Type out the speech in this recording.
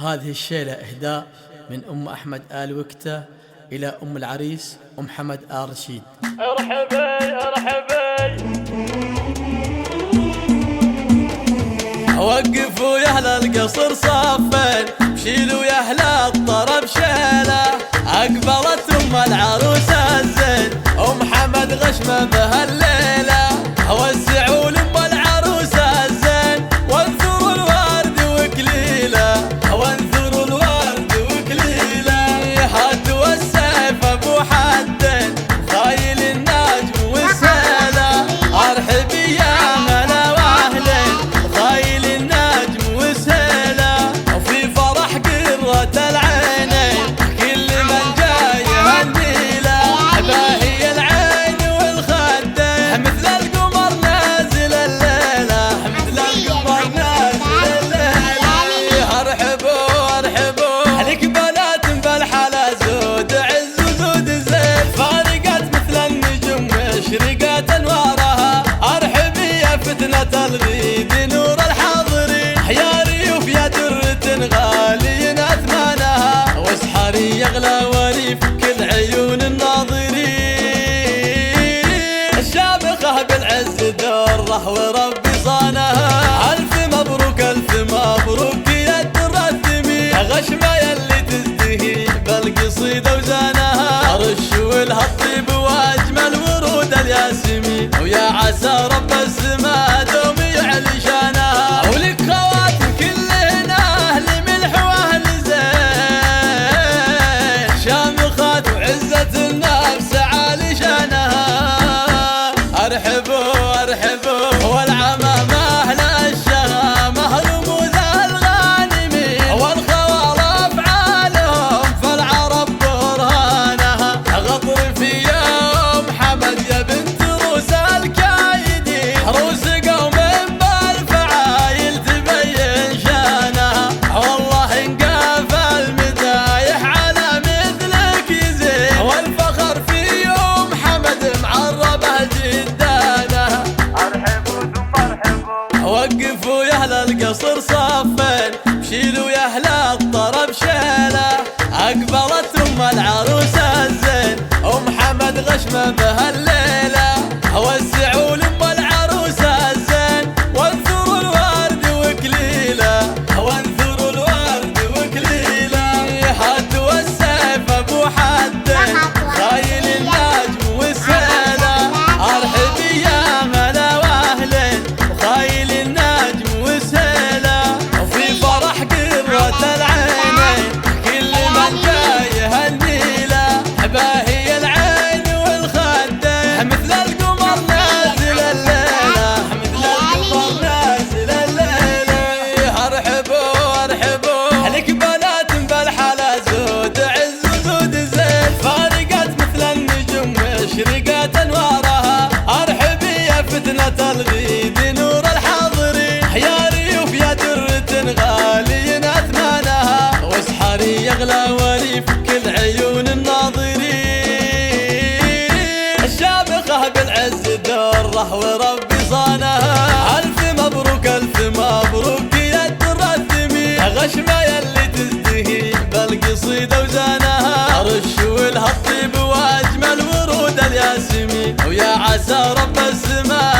هذه الشيلة إهداء من أم أحمد آل وكتة إلى أم العريس أم حمد آل رشيد. ارحبي ارحبي وقفوا يا أهل القصر صفين، شيلوا يا أهل الطرب شيلة، أقبلت أم العروس الزين أم حمد غشمة بهالليلة، وزعوا لأم العروس الزين وانثروا الورد وكليلة، وانثروا الورد وكليلة، هاتوا السيف أبو حدين خايل النجم والسيلة، أرحبي يا هلا وأهلين خايل النجم والسيلة، وفي فرح قرة العينين كل من جاي هالنيلة، باهي العين والخدين مثل القمر نازل الليلة، مثل القمر نازل الليلة، ارحبوا ارحبوا لك بنات بالحلا زود عز وزود زين، فارقت مثل النجوم مشرقت انوارها، ارحبي يا فتنة الغيد نور الحاضرين، يا ريوف يا درة غالي اثمانها، واسحري يغلى وريف كل عيون الناظرين، الشامخة بالعز دره وربي صانها، الف مبروك يا الدرة الثمين، غشمة يلي تزدهي بالقصيدة وزانها، رشوا لها الطيب واجمل ورود الياسمين، ويا عسى رب السما دوم يعلي شانها، ولك خواتم كلهن اهل ملح واهل زين، شامخات وعزة النفس عالي شانها، ارحبوا ارحبوا والعمام اهل الشهامة رموز الغانمين، والخوال افعالهم فالعرب برهانها، غطر في يوم حمد يا بنت روس الكايدين، روس قوم بالفعايل تبين شانها، والله انقاف المدايح على مثلك يزين، والفخر في يوم حمد معربه جدانها، ارحبوا ثم ارحبوا وقفوا يا أهل القصر صفين، شيلوا يا أهل الطرب شيلة، أقبلت أم العروس الزين أم حمد غشمة بهالليلة، وزعوا لأم العروس الزين وانثروا الورد وكليلة، وانثروا الورد وكليلة، هاتوا السيف أبو حدين خايل النجم والسيلة، أرحبي يا هلا وأهلين خايل النجم والسيلة، وفي فرح قرة العينين كل من جاي هالنيلة، باهي العين والخدين مثل القمر نازل الليلة، مثل القمر نازل الليلة، ارحبوا ارحبوا لك بنات بالحلا زود عز وزود زين، فارقت مثل النجوم مشرقت انوارها، ارحبي يا فتنة الغيد نور الحاضرين، يا ريوف يا درة غالي اثمانها، واسحري يغلى وريف كل عيون الناظرين، الشامخة بالعز دره وربي صانها، الف مبروك يا الدرة الثمين، غشمة يلي تزدهي بالقصيدة وزانها، رشوا لها الطيب واجمل ورود الياسمين، ويا عسى رب السما